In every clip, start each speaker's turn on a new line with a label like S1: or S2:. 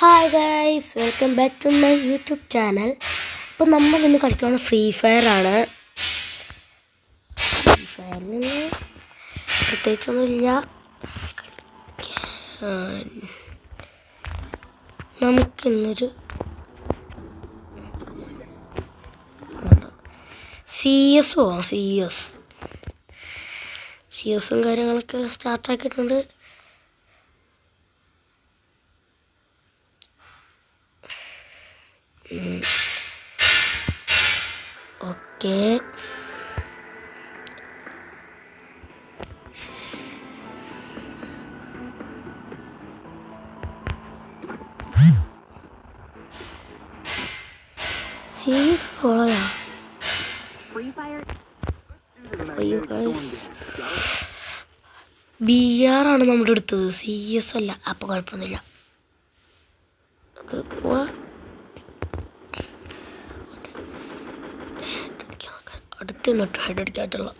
S1: Hi guys, welcome back to my YouTube channel. അപ്പോൾ നമ്മൾ ഇന്ന് കളിക്കുന്നത് ഫ്രീ ഫയർ ആണ്. ഫ്രീ ഫയറിൽ പ്രത്യേകിച്ചൊന്നുമില്ല. നമുക്കിന്നൊരു CS പോവാം. CS കാര്യങ്ങളൊക്കെ സ്റ്റാർട്ടാക്കിയിട്ടുണ്ട്. ഓക്കെ, CS സോളോയാ. BR ആണ് നമ്മുടെ എടുത്തത്, CS അല്ല. അപ്പോൾ കുഴപ്പമൊന്നുമില്ല. അടുത്ത് നിന്നിട്ട് ഹെഡ് അടിക്കാറ്റുള്ള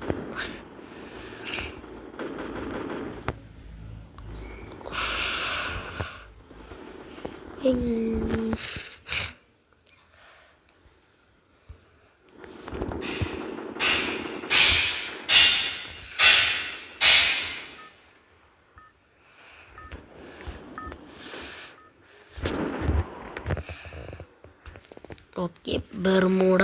S1: ഓക്കെ. ബെർമൂഡ,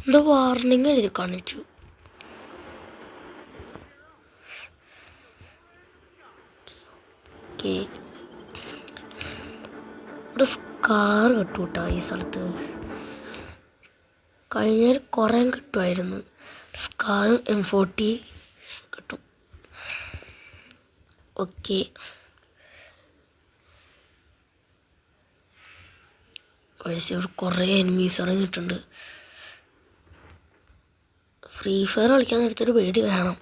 S1: എന്താ വാർണിംഗ് എഴുതി കാണിച്ചു. ഓക്കെ, ഇവിടെ സ്കാർ കിട്ടൂട്ടാ ഈ സ്ഥലത്ത്. കഴിഞ്ഞ കുറേ കിട്ടുമായിരുന്നു. സ്കാർ M40 കിട്ടും. ഓക്കെ, ഇവിടെ കുറേ എനിമീസ് ഇറങ്ങിയിട്ടുണ്ട്. ഫ്രീ ഫയർ കളിക്കാൻ നേരത്തൊരു പേടി വേണം.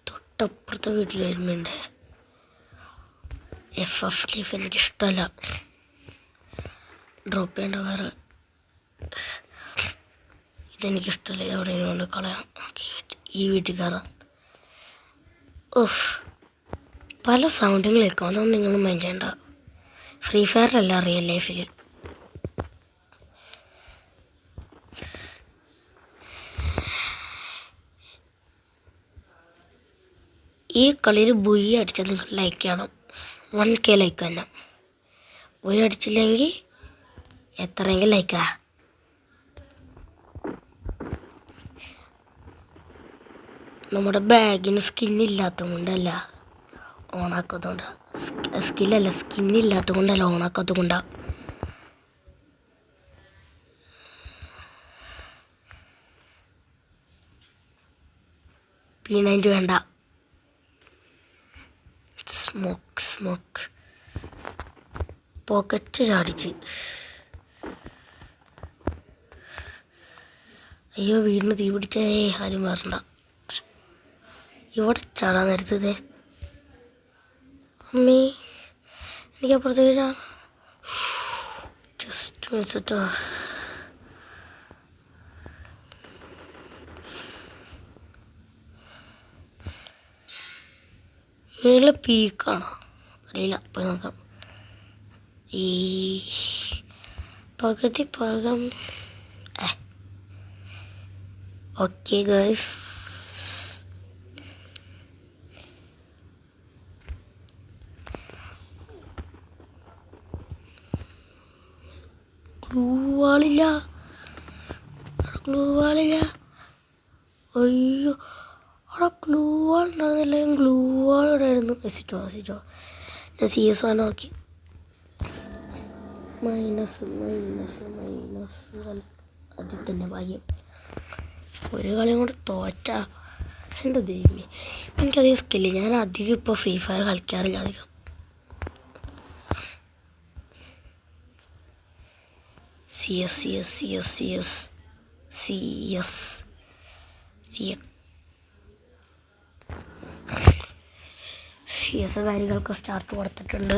S1: തൊട്ടപ്പുറത്തെ വീട്ടിൽ വരുന്നുണ്ട്. FF ലൈഫ് എനിക്കിഷ്ടമല്ല. ഡ്രോപ്പ് ചെയ്യേണ്ട വേറെ ഇതെനിക്കിഷ്ടമല്ല. ഇതവിടെ കൊണ്ട് കളയാം. ഈ വീട്ടിൽ കയറാം. ഓഫ്, പല സൗണ്ടുകൾ കേൾക്കും. അതൊന്നും നിങ്ങൾ മൈൻഡ് ചെയ്യണ്ട. ഫ്രീ ഫയറിലല്ല, റിയൽ ലൈഫിൽ. ഈ കളിയിൽ ബുയി അടിച്ചാൽ നിങ്ങൾ ലൈക്ക് ചെയ്യണം. 1K ലൈക്ക് തന്നെ. ബുയി അടിച്ചില്ലെങ്കിൽ എത്രയെങ്കിലും ലൈക്കാ. നമ്മുടെ ബാഗിന് സ്കിന്നില്ലാത്തത് കൊണ്ടല്ല ഓണാക്കാത്തതുകൊണ്ടാ. സ്കിന്നില്ലാത്തത് കൊണ്ടല്ല ഓണാക്കാത്തത് കൊണ്ടാ. P90 വേണ്ട. സ്മോക്ക് പോക്കറ്റ് ചാടിച്ച്. അയ്യോ, വീടിന് തീ പിടിച്ചേ. ആരും വരണ്ട. ഇവിടെ ചാടാൻ നേരത്തതേ അമ്മേ, എനിക്ക് അപ്പുറത്തേക്ക് ജസ്റ്റ് വെച്ചിട്ടോ. മേളിൽ പീക്കാണോ അറിയില്ല. പോയി നോക്കാം. ഈ പകുതി പാകം. ഓക്കെ ഗൈസ്, ഗ്ലൂ വാളില്ല. അയ്യോ, അവിടെ ഗ്ലൂ വാൾ ഉണ്ടായിരുന്നില്ല. ഗ്ലൂ വാൾ ഇവിടെ ആയിരുന്നു. സിറ്റോ ഞാൻ CS ആണ്. നോക്കി. മൈനസ് അല്ല, അതിൽ തന്നെ ഭാഗ്യം. ഒരു കളിയും കൂടെ തോറ്റാ. എൻ്റെ ദൈവമേ, എനിക്കധികം സ്കില്ല്. ഞാൻ അധികം ഇപ്പോൾ ഫ്രീ ഫയർ കളിക്കാറില്ല അധികം. CS കാര്യങ്ങൾക്ക് സ്റ്റാർട്ട് കൊടുത്തിട്ടുണ്ട്.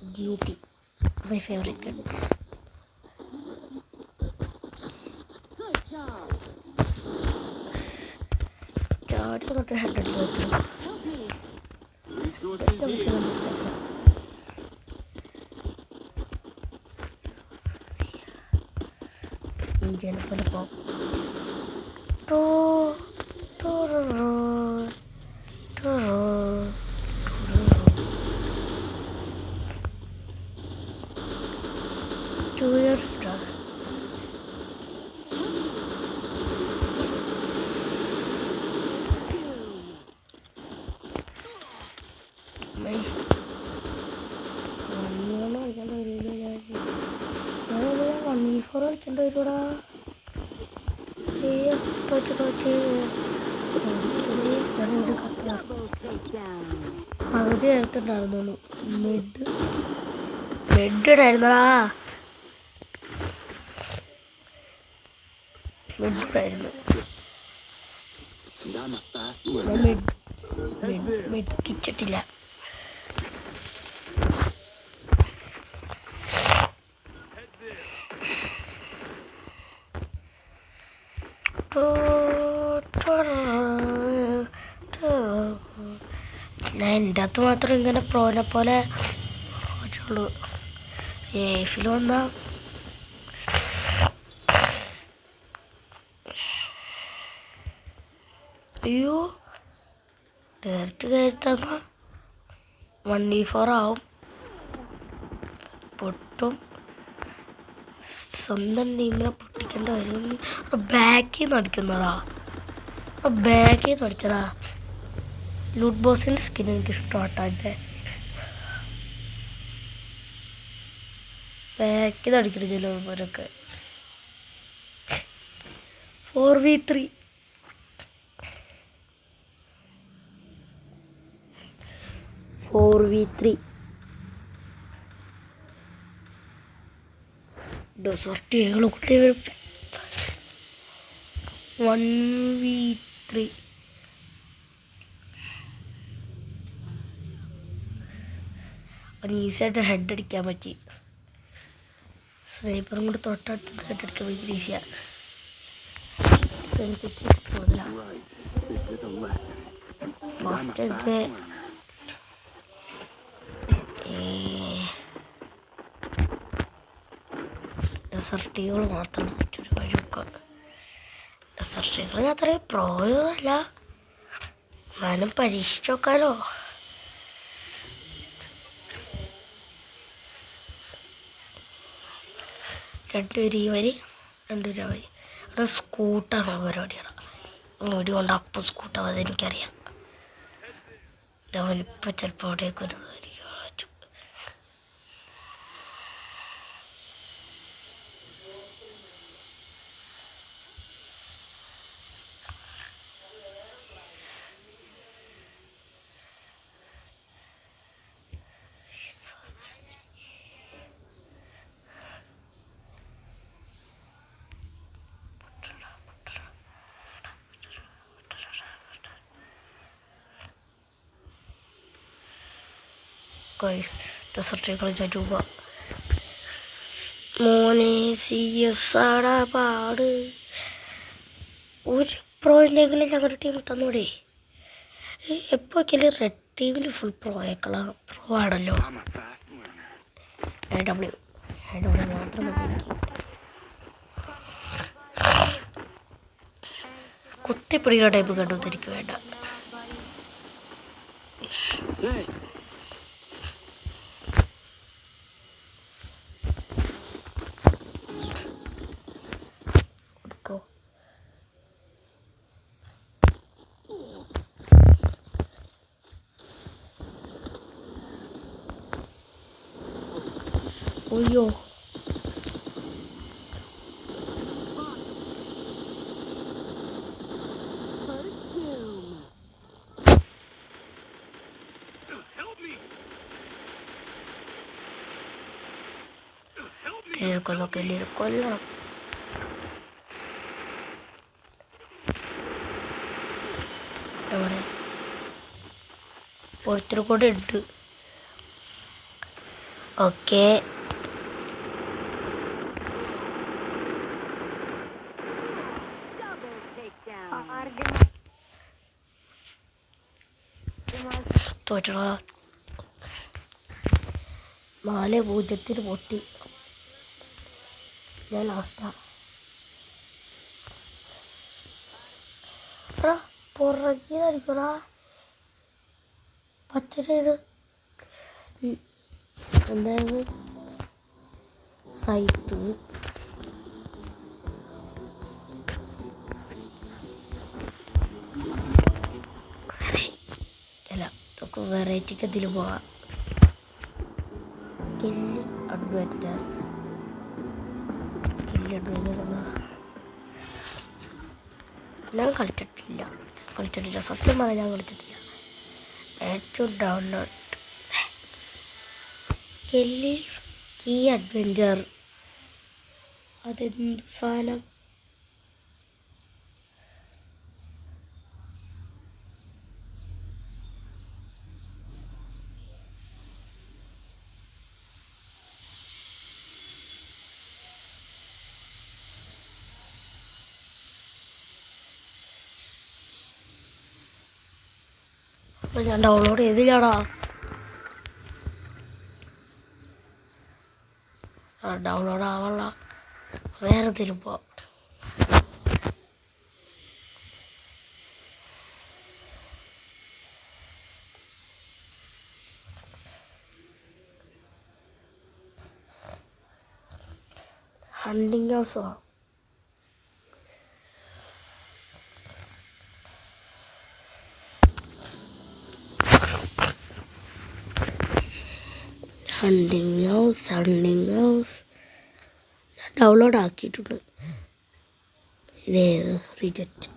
S1: GT, my favorite gun. Charge got a head പകുതി എടുത്തിട്ടുണ്ടായിരുന്നുള്ളൂ. മെഡായിരുന്നടാ, മെഡായിരുന്നു. മെഡ് കിച്ചിട്ടില്ല. എൻ്റെ അകത്ത് മാത്രം ഇങ്ങനെ പ്രോനെ പോലെ പറ്റുള്ളൂ. ഏഫിൽ വന്ന അയ്യോ ഡയറക്റ്റ് കയറുന്ന 1v4 ആവും, പൊട്ടും. സ്വന്തം ടീമിനെ പൊട്ടിക്കേണ്ട വരും. ബാക്കിൽ നിന്ന് അടിക്കുന്നതാ, ബാക്കിൽ നിന്ന് അടിച്ചതാ. ലൂട്ട് ബോക്സിൻ്റെ സ്കിൻ എനിക്ക് ഇഷ്ടമാട്ടോ. എൻ്റെ ബാക്കിൽ അടിക്കണം ചിലവരൊക്കെ. 4v3 ഡെസർട്ട് ഞങ്ങൾ കുട്ടി വരും. 1v3 ഈസിയായിട്ട് ഹെഡ് അടിക്കാൻ പറ്റി. സ്നൈപ്പറും കൂടെ തൊട്ടടുത്ത് ഹെഡ് അടിക്കാൻ ഭയങ്കര ഈസിയാണ്. സെൻസിറ്റീവ് കൂടുതലാണ്. ഫസ്റ്റ് ഹെഡ് ഡെസർട്ടുകൾ മാത്രം മറ്റൊരു കഴിവൊക്കെ. ഡെസർട്ടുകൾ അത്രയും പ്രോയല്ല, എന്നാലും പരീക്ഷിച്ച് നോക്കാലോ. രണ്ടുപേര് ഈ വരി, രണ്ടുപേര് വരി. അത് സ്കൂട്ടാണ് പരിപാടിയാണ്. വീഡിയോ കൊണ്ട് അപ്പം സ്കൂട്ടാവും, അതെനിക്കറിയാം. അവനിപ്പോൾ ചിലപ്പോൾ അവിടേക്ക് വരുന്നതായിരിക്കും. ഡെസർട്ടുകൾ ചുവ മോനെ സിയസാടാ പാട്. ഒരു പ്രോയിലെങ്കിലും ഞങ്ങളുടെ ടീമിൽ തന്നൂടെ. എപ്പോഴൊക്കെയാലും റെഡ് ടീമിൽ ഫുൾ പ്രോ ആണല്ലോ. ഡബ്ല്യു മാത്രം മതി എനിക്ക്. കുത്തിപ്പിടിക്കുന്ന ടൈപ്പ് കണ്ടു എനിക്ക് വേണ്ട. അയ്യോ കൊല്ലണം. എവിടെ ഒരുത്തർ കൂടെ ഉണ്ട്. ഓക്കെ. തോറ്റടാ. 4-0 പൊട്ടി. ഞാൻ ലാസ്റ്റാ. പുറകിലടിക്കടാ പച്ചത്. എന്തായാലും സൈത്ത് അല്ല നമുക്ക് വെറൈറ്റിക്ക് ഇതിൽ പോവാം. കില്ല് അഡ്വെഞ്ചർ ഞാൻ കളിച്ചിട്ടില്ല. സത്യം പറഞ്ഞാൽ ഞാൻ കളിച്ചിട്ടില്ല. ഏറ്റവും ഡൗൺലോഡ് കെല്ലി കീ അഡ്വെഞ്ചർ. അതെന്തു സാധനം? ഞാൻ ഡൗൺലോഡ് ചെയ്തില്ലാടാ. ഡൗൺലോഡ് ആവള്ള. വേറെ തിരുപ്പോ ഹണ്ടിങ് ഹൗസോ? ഹണ്ടിങ് ഹൗസ് ഞാൻ ഡൗൺലോഡ് ആക്കിയിട്ടുണ്ട്. ഇതേത് റിജക്റ്റ്.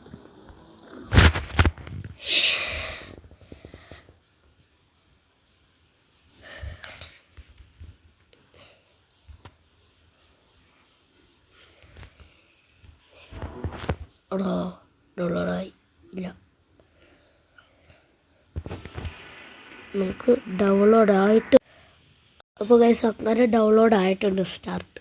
S1: അടാ ഡൗൺലോഡായി ഇല്ല. നമുക്ക് ഡൗൺലോഡായിട്ട് അപ്പോൾ ഗൈസ് അങ്ങനെ ഡൗൺലോഡ് ആയിട്ടുണ്ട്. സ്റ്റാർട്ട്.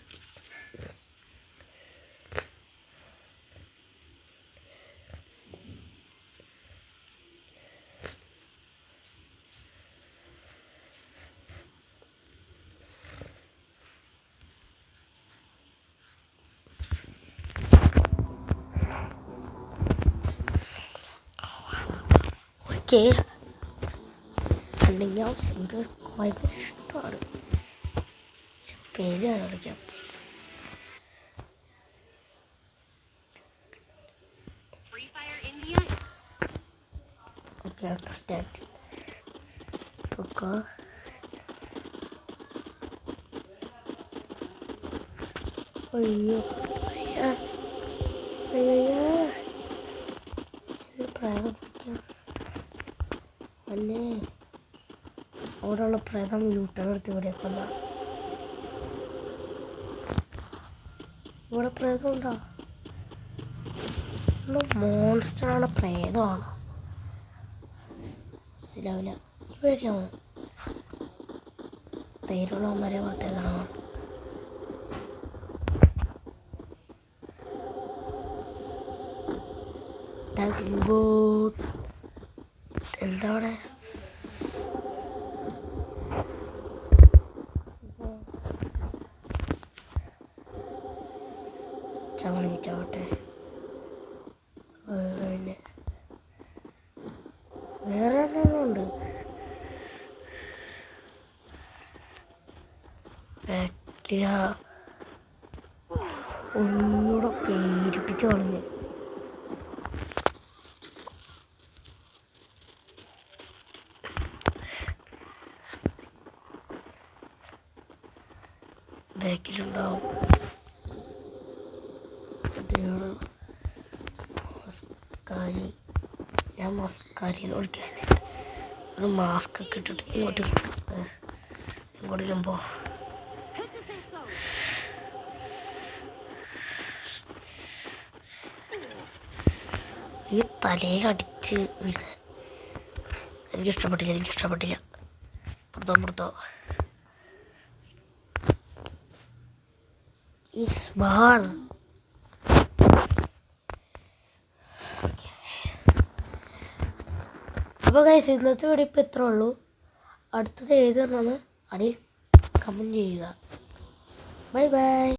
S1: ഓക്കെ. അല്ലെങ്കിൽ ആ സിംഗ് ഭയങ്കര ഇഷ്ടമാണ്. പേര് കളിക്കാം. Okay start. ഓക്കെ അയ്യോ അയ്യോ അയ്യോ പ്രേതം പിടിക്കാം അല്ലേ. അവിടെയുള്ള പ്രേതം യൂട്ടേണെടുത്ത് ഇവിടെയൊക്കെ വന്ന ഇവിടെ പ്രേതം ഉണ്ടോ? മോൺസ്റ്ററാണ് പ്രേതമാണോ? മനസ്സിലാവില്ല. പേടിയാണോ? പേരുള്ളവന്മാരെ പ്രേതമാണോ? എന്താ അവിടെ? ചവട്ടെ വേറെ ഉണ്ട്. ഒന്നുകൂടെ പേരിപ്പിച്ച് കളഞ്ഞു. ബാക്കിലുണ്ടാവും. ഞാൻ മസ്കാരിന്ന് വിളിക്കാനായിട്ട് ഒരു മാസ്ക് ഒക്കെ ഇട്ടിട്ട് ഇങ്ങോട്ടും പോ. ഈ തലയിലടിച്ച് വീഴുന്നത് എനിക്കിഷ്ടപ്പെട്ടില്ല. പുറത്തോ ഈസ് ബാർ. അപ്പോൾ ഗൈസ് ഇന്നത്തെ വീഡിയോ ഇപ്പോൾ ഇത്രേ ഉള്ളൂ. അടുത്തത് ഏതെന്നാണ് അടിയിൽ കമൻറ്റ് ചെയ്യുക. Bye bye.